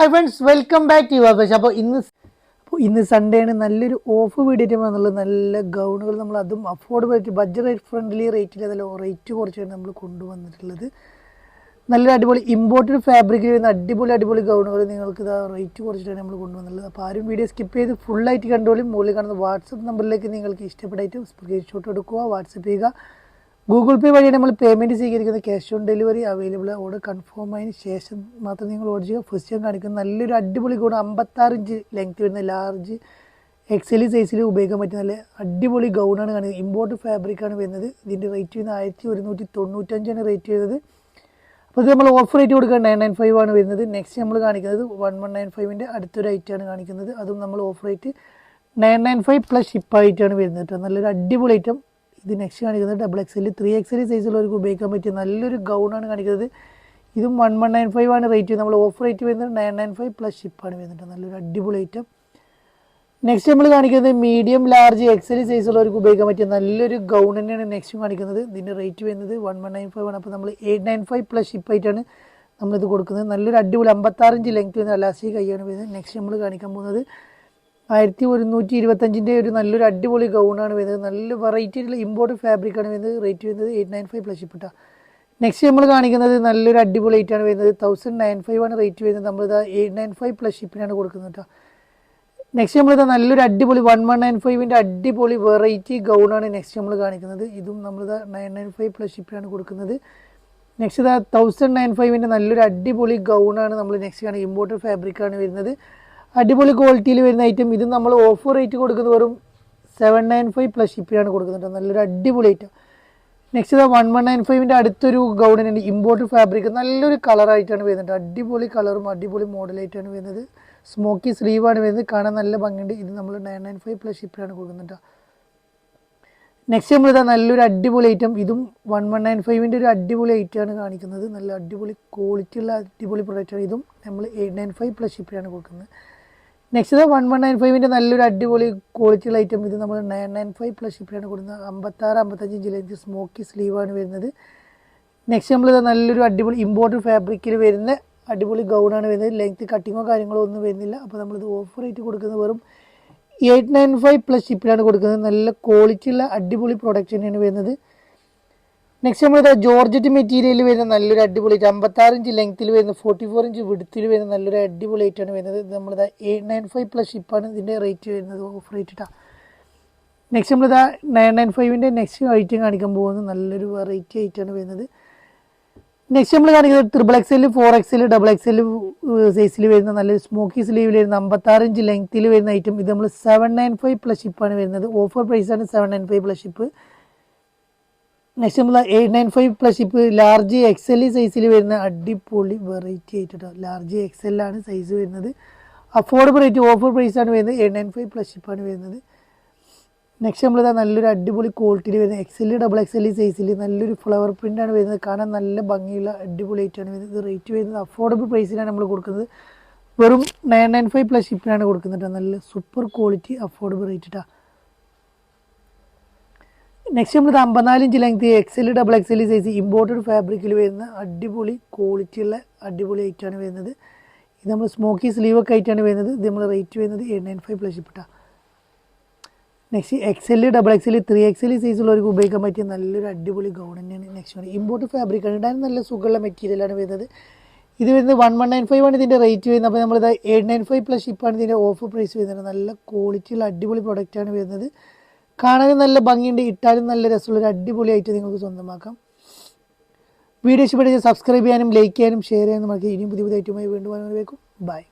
Hi friends, welcome back to your fashion. ഇന്ന് Sunday ആണ്. നല്ലൊരു ഓഫ് വീഡിയോ വന്നുള്ളത്. നല്ല ഗൗണുകൾ നമ്മൾ അതും അഫോർഡബിൾ ആയിട്ട് ബഡ്ജറ്റ് ഫ്രണ്ട്ലി റേറ്റിൽ അതല്ല റേറ്റ് കുറച്ചാണ് നമ്മൾ കൊണ്ടുവന്നിട്ടുള്ളത്. നല്ലൊരു അടിപൊളി ഇമ്പോർട്ടഡ് ഫാബ്രിക്കിൽ വരുന്ന അടിപൊളി ഗൗണുകൾ നിങ്ങൾക്ക് ഇതാ റേറ്റ് കുറച്ചിട്ടാണ് നമ്മൾ കൊണ്ടുവന്നുള്ളത്. അപ്പോൾ ആരും വീഡിയോ സ്കിപ്പ് ചെയ്ത് ഫുള്ളായിട്ട് കണ്ടോളും. മുകളിൽ കാണുന്ന വാട്സപ്പ് നമ്പറിലേക്ക് നിങ്ങൾക്ക് ഇഷ്ടപ്പെട്ടായിട്ട് സ്ക്രീൻഷോട്ട് എടുക്കുക, വാട്സപ്പ് ചെയ്യുക. ഗൂഗിൾ പേ വഴിയാണ് നമ്മൾ പേയ്മെൻറ്റ് സ്വീകരിക്കുന്നത്. Cash on delivery available. Order confirm ആയതിന് ശേഷം മാത്രം നിങ്ങൾ ഓർഡർ ചെയ്യുക. ഫസ്റ്റ് ഞാൻ കാണിക്കുന്നത് നല്ലൊരു അടിപൊളി ഗൗൺ, 56 ഇഞ്ച് ലെങ്ത് വരുന്ന ലാർജ് എക്സൽ സൈസിൽ ഉപയോഗിക്കാൻ പറ്റുന്ന നല്ല അടിപൊളി ഗൗണാണ് കാണിക്കുന്നത്. ഇമ്പോർട്ടഡ് ഫാബ്രിക്കാണ് വരുന്നത്. ഇതിൻ്റെ റേറ്റ് വരുന്നത് 1195 റേറ്റ് വരുന്നത്. അപ്പോൾ ഇത് നമ്മൾ ഓഫർ റേറ്റ് കൊടുക്കുക 995 ആണ് വരുന്നത്. നെക്സ്റ്റ് നമ്മൾ കാണിക്കുന്നത് 1195 അടുത്തൊരു ഐറ്റമാണ് കാണിക്കുന്നത്. അതും നമ്മൾ ഓഫർ റേറ്റ് 995 പ്ലസ് ഷിപ്പായിട്ടാണ് വരുന്നത് കേട്ടോ. നല്ലൊരു അടിപൊളി ഐറ്റം. ഇത് നെക്സ്റ്റ് കാണിക്കുന്നത് XXL 3XL സൈസിലുള്ളവർക്ക് ഉപയോഗിക്കാൻ പറ്റിയ നല്ലൊരു ഗൗണാണ് കാണിക്കുന്നത്. ഇതും 1195 ആണ് റേറ്റ്. നമ്മൾ ഓഫർ റേറ്റ് വരുന്നത് 995 പ്ലസ് ഷിപ്പാണ് വരുന്നത്. നല്ലൊരു അടിപൊളി ഐറ്റം. നെക്സ്റ്റ് നമ്മൾ കാണിക്കുന്നത് മീഡിയം ലാർജ് XL സൈസുള്ളവർക്ക് ഉപയോഗിക്കാൻ പറ്റിയ നല്ലൊരു ഗൗൺ തന്നെയാണ് നെക്സ്റ്റ് കാണിക്കുന്നത്. ഇതിൻ്റെ റേറ്റ് വരുന്നത് 1195 ആണ്. അപ്പോൾ നമ്മൾ 895 പ്ലസ് ഷിപ്പായിട്ടാണ് നമ്മളിത് കൊടുക്കുന്നത്. നല്ലൊരു അടിപൊളി 56 ഇഞ്ച് ലെങ്ത് വരുന്ന അലാസ്റ്റിക് കൈയാണ് വരുന്നത്. നെക്സ്റ്റ് നമ്മൾ കാണിക്കാൻ പോകുന്നത് 1125 ഒരു നല്ലൊരു അടിപൊളി ഗൗണാണ് വരുന്നത്. നല്ല വെറൈറ്റി ആയിട്ടുള്ള ഇമ്പോർട്ടഡ് ഫാബ്രിക്കാണ് വരുന്നത്. റേറ്റ് വരുന്നത് 895 പ്ലസ് ഷിപ്പ്. നെക്സ്റ്റ് നമ്മൾ കാണിക്കുന്നത് നല്ലൊരു അടിപൊളി ഐറ്റാണ് വരുന്നത്. 1095 ആണ് റേറ്റ് വരുന്നത്. നമ്മളിത് 895 പ്ലസ് ഷിപ്പിനാണ് കൊടുക്കുന്നത് കേട്ടോ. നെക്സ്റ്റ് നമ്മളിത് നല്ലൊരു അടിപൊളി 1195 അടിപൊളി വെറൈറ്റി ഗൗണാണ് നെക്സ്റ്റ് നമ്മൾ കാണിക്കുന്നത്. ഇതും നമ്മളിത് 995 പ്ലസ് ഷിപ്പിനാണ് കൊടുക്കുന്നത്. നെക്സ്റ്റ് ഇത് 1095 നല്ലൊരു അടിപൊളി ഗൗണാണ് നമ്മൾ നെക്സ്റ്റ് കാണുന്നത്. ഇമ്പോർട്ടഡ് ഫാബ്രിക്കാണ് വരുന്നത്. അടിപൊളി ക്വാളിറ്റിയിൽ വരുന്ന ഐറ്റം. ഇത് നമ്മൾ ഓഫർ റേറ്റ് കൊടുക്കുന്നത് വെറും 795 പ്ലസ് ഷിപ്പിനാണ് കൊടുക്കുന്നത്. നല്ലൊരു അടിപൊളി ഐറ്റം. നെക്സ്റ്റ് ഇത് 1195 അടുത്തൊരു ഗൗണിനുണ്ട്. ഇമ്പോർട്ടഡ് ഫാബ്രിക് നല്ലൊരു കളറായിട്ടാണ് വരുന്നത്. അടിപൊളി കളറും അടിപൊളി മോഡലായിട്ടാണ് വരുന്നത്. സ്മോക്കി സ്ലീവാണ് വരുന്നത്. കാണാൻ നല്ല ഭംഗിയുണ്ട്. ഇത് നമ്മൾ 995 പ്ലസ് ഷിപ്പിനാണ് കൊടുക്കുന്നത്. നെക്സ്റ്റ് നമ്മളിതാ നല്ലൊരു അടിപൊളി ഐറ്റം. ഇതും 1195 ഒരു അടിപൊളി ഐറ്റമാണ് കാണിക്കുന്നത്. നല്ല അടിപൊളി ക്വാളിറ്റി ഉള്ള അടിപൊളി പ്രൊഡക്റ്റാണ്. ഇതും നമ്മൾ 895 പ്ലസ് ഷിപ്പിനാണ് കൊടുക്കുന്നത്. നെക്സ്റ്റ് 1195 നല്ലൊരു അടിപൊളി ക്വാളിറ്റിയുള്ള ഐറ്റം. ഇത് നമ്മൾ 995 പ്ലസ് ഷിപ്പിനാണ് കൊടുക്കുന്നത്. 56-55 ഇഞ്ച് ലെങ്ത് സ്മോക്കി സ്ലീവാണ് വരുന്നത്. നെക്സ്റ്റ് നമ്മളിത് നല്ലൊരു അടിപൊളി ഇമ്പോർട്ടഡ് ഫാബ്രിക്കിൽ വരുന്ന അടിപൊളി ഗൗണാണ് വരുന്നത്. ലെങ്ത് കട്ടിങ്ങോ കാര്യങ്ങളോ ഒന്നും വരുന്നില്ല. അപ്പോൾ നമ്മളിത് ഓഫർ റേറ്റ് കൊടുക്കുന്നത് വെറും 895 പ്ലസ് ഷിപ്പിലാണ് കൊടുക്കുന്നത്. നല്ല ക്വാളിറ്റിയുള്ള അടിപൊളി പ്രൊഡക്റ്റ് തന്നെയാണ് വരുന്നത്. നെക്സ്റ്റ് നമ്മളിത് ജോർജറ്റ് മെറ്റീരിയലിൽ വരുന്ന നല്ലൊരു അടിപൊളി 56 ഇഞ്ച് ലെങ്ത്തിൽ വരുന്ന 44 ഇഞ്ച് വിഡ്ത്തിൽ വരുന്ന നല്ലൊരു അടിപൊളി ഐറ്റാണ് വരുന്നത്. ഇത് നമ്മളിത് 895 പ്ലസ് ഷിപ്പാണ് ഇതിൻ്റെ റേറ്റ് വരുന്നത്, ഓഫർ റേറ്റ് ഇട്ടാ. നെക്സ്റ്റ് നമ്മളിത് 995 നെക്സ്റ്റ് ഐറ്റം കാണിക്കാൻ പോകുന്നത് നല്ലൊരു വെറൈറ്റി ഐറ്റാണ് വരുന്നത്. നെക്സ്റ്റ് നമ്മൾ കാണിക്കുന്നത് XXL 4XL XXL സൈസിൽ വരുന്ന നല്ലൊരു സ്മോക്കി സ്ലീവിൽ വരുന്ന 56 ഇഞ്ച് ലെങ്ത്തിൽ വരുന്ന ഐറ്റം. ഇത് നമ്മൾ 795 പ്ലസ് ഷിപ്പാണ് വരുന്നത്. ഓഫർ പ്രൈസാണ് 795 പ്ലസ് ഷിപ്പ്. നെക്സ്റ്റ് നമ്മൾ 895 പ്ലസ് ഷിപ്പ് ലാർജ് XL സൈസിൽ വരുന്ന അടിപൊളി വെറൈറ്റി ആയിട്ടോ. ലാർജ് XL ആണ് സൈസ് വരുന്നത്. അഫോർഡബിൾ റേറ്റ് ഓഫർ പ്രൈസാണ് വരുന്നത്. 895 പ്ലസ് ഷിപ്പാണ് വരുന്നത്. നെക്സ്റ്റ് നമ്മളിതാ നല്ലൊരു അടിപൊളി ക്വാളിറ്റിയിൽ വരുന്നത് XL XXL സൈസിൽ നല്ലൊരു ഫ്ലവർ പ്രിൻ്റാണ് വരുന്നത്. കാണാൻ നല്ല ഭംഗിയുള്ള അടിപൊളി ആയിട്ടാണ് വരുന്നത്. ഇത് റേറ്റ് വരുന്നത് അഫോർഡബിൾ പ്രൈസിലാണ് നമ്മൾ കൊടുക്കുന്നത്. വെറും 995 പ്ലസ് ഷിപ്പിനാണ് കൊടുക്കുന്നത്. നല്ല സൂപ്പർ ക്വാളിറ്റി അഫോർഡബിൾ റേറ്റ് ഇട്ടാ. നെക്സ്റ്റ് നമ്മളിത് 54 inch length XL XXL size imported ഫാബ്രിക്കിൽ വരുന്ന അടിപൊളി ക്വാളിറ്റിയുള്ള അടിപൊളി ഐറ്റാണ് വരുന്നത്. ഇത് നമ്മൾ സ്മോക്കി സ്ലീവൊക്കെ ആയിട്ടാണ് വരുന്നത്. ഇത് നമ്മൾ റേറ്റ് വരുന്നത് 895 പ്ലസ് ഷിപ്പിട്ടാ. നെക്സ്റ്റ് XL XXL 3XL സൈസുള്ളവർക്ക് ഉപയോഗിക്കാൻ പറ്റിയ നല്ലൊരു അടിപൊളി ഗൗൺ തന്നെയാണ് നെക്സ്റ്റ്. ഇമ്പോർട്ടഡ് ഫാബ്രിക്കാണ്. ഇടാൻ നല്ല സുഖമുള്ള മെറ്റീരിയലാണ് വരുന്നത്. ഇത് വരുന്നത് 1195 ആണ് ഇതിൻ്റെ റേറ്റ് വരുന്നത്. അപ്പോൾ നമ്മളിത് 895 പ്ലസ് ഷിപ്പാണ് ഇതിൻ്റെ ഓഫർ പ്രൈസ് വരുന്നത്. നല്ല ക്വാളിറ്റിയുള്ള അടിപൊളി പ്രൊഡക്റ്റാണ് വരുന്നത്. കാണാനും നല്ല ഭംഗിയുണ്ട്. ഇട്ടാലും നല്ല രസമുള്ളൊരു അടിപൊളി ആയിട്ട് നിങ്ങൾക്ക് സ്വന്തമാക്കാം. വീഡിയോ ഇഷ്ടപ്പെടുക സബ്സ്ക്രൈബ് ചെയ്യാനും ലൈക്ക് ചെയ്യാനും ഷെയർ ചെയ്യാനും നമുക്ക് ഇനിയും പുതിയ ഐറ്റമായി വീണ്ടും വരുന്നതിലേക്കും ബൈ.